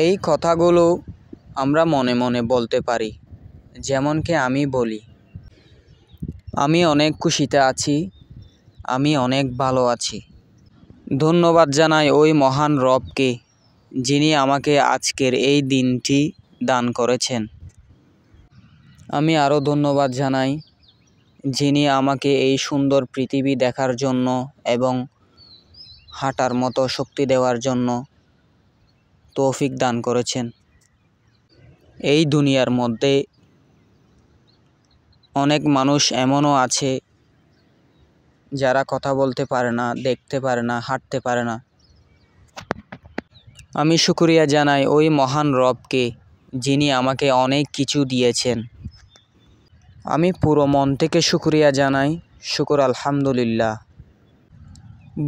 এই কথাগুলো আমরা মনে মনে বলতে পারি, যেমন কি আমি বলি, আমি অনেক খুশিতে আছি, আমি অনেক ভালো আছি। ধন্যবাদ জানাই ওই মহান রবকে, যিনি আমাকে আজকের এই দিনটি দান করেছেন। আমি আরও ধন্যবাদ জানাই যিনি আমাকে এই সুন্দর পৃথিবী দেখার জন্য এবং হাঁটার মতো শক্তি দেওয়ার জন্য তৌফিক দান করেছেন। এই দুনিয়ার মধ্যে অনেক মানুষ এমনও আছে যারা কথা বলতে পারে না, দেখতে পারে না, হাঁটতে পারে না। আমি শুকরিয়া জানাই ওই মহান রবকে, যিনি আমাকে অনেক কিছু দিয়েছেন। আমি পুরো মন থেকে শুকরিয়া জানাই, শুকর আলহামদুলিল্লাহ।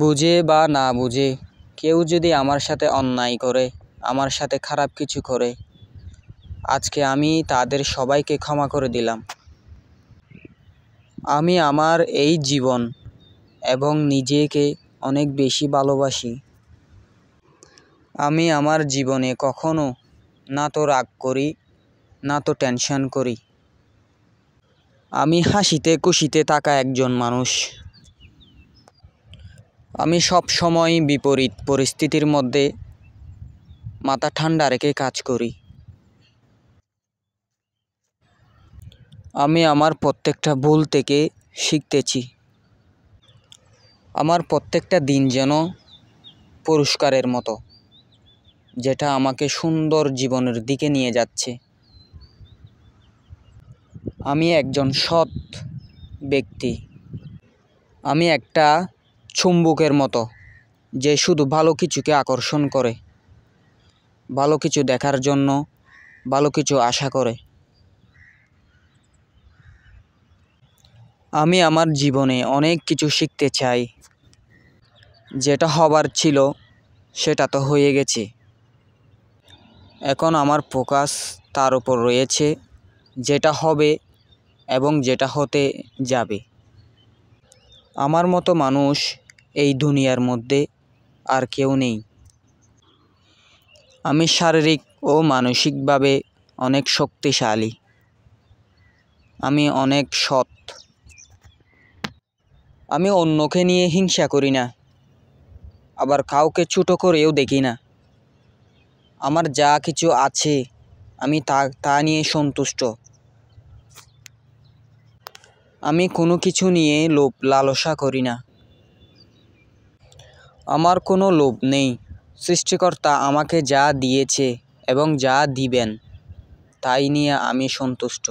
বুঝে বা না বুঝে কেউ যদি আমার সাথে অন্যায় করে, আমার সাথে খারাপ কিছু করে, আজকে আমি তাদের সবাইকে ক্ষমা করে দিলাম। আমি আমার এই জীবন এবং নিজেকে অনেক বেশি ভালোবাসি। আমি আমার জীবনে কখনো না তো রাগ করি, না তো টেনশন করি। আমি হাসিতে খুশিতে থাকা একজন মানুষ। আমি সব সময় বিপরীত পরিস্থিতির মধ্যে মাথা ঠান্ডা রেখে কাজ করি। আমি আমার প্রত্যেকটা ভুল থেকে শিখতেছি। আমার প্রত্যেকটা দিন যেন পুরস্কারের মতো, যেটা আমাকে সুন্দর জীবনের দিকে নিয়ে যাচ্ছে। আমি একজন সৎ ব্যক্তি। আমি একটা চুম্বকের মতো, যে শুধু ভালো কিছুকে আকর্ষণ করে, ভালো কিছু দেখার জন্য ভালো কিছু আশা করে। আমি আমার জীবনে অনেক কিছু শিখতে চাই। যেটা হবার ছিল সেটা তো হয়ে গেছে। এখন আমার ফোকাস তার উপর রয়েছে, যেটা হবে এবং যেটা হতে যাবে। আমার মতো মানুষ এই দুনিয়ার মধ্যে আর কেউ নেই। আমি শারীরিক ও মানসিকভাবে অনেক শক্তিশালী। আমি অনেক সৎ। আমি অন্যকে নিয়ে হিংসা করি না, আবার কাউকে ছোট করেও দেখি না। আমার যা কিছু আছে আমি তা নিয়ে সন্তুষ্ট। আমি কোনো কিছু নিয়ে লোভ লালসা করি না। আমার কোনো লোভ নেই। সৃষ্টিকর্তা আমাকে যা দিয়েছে এবং যা দিবেন তাই নিয়ে আমি সন্তুষ্ট।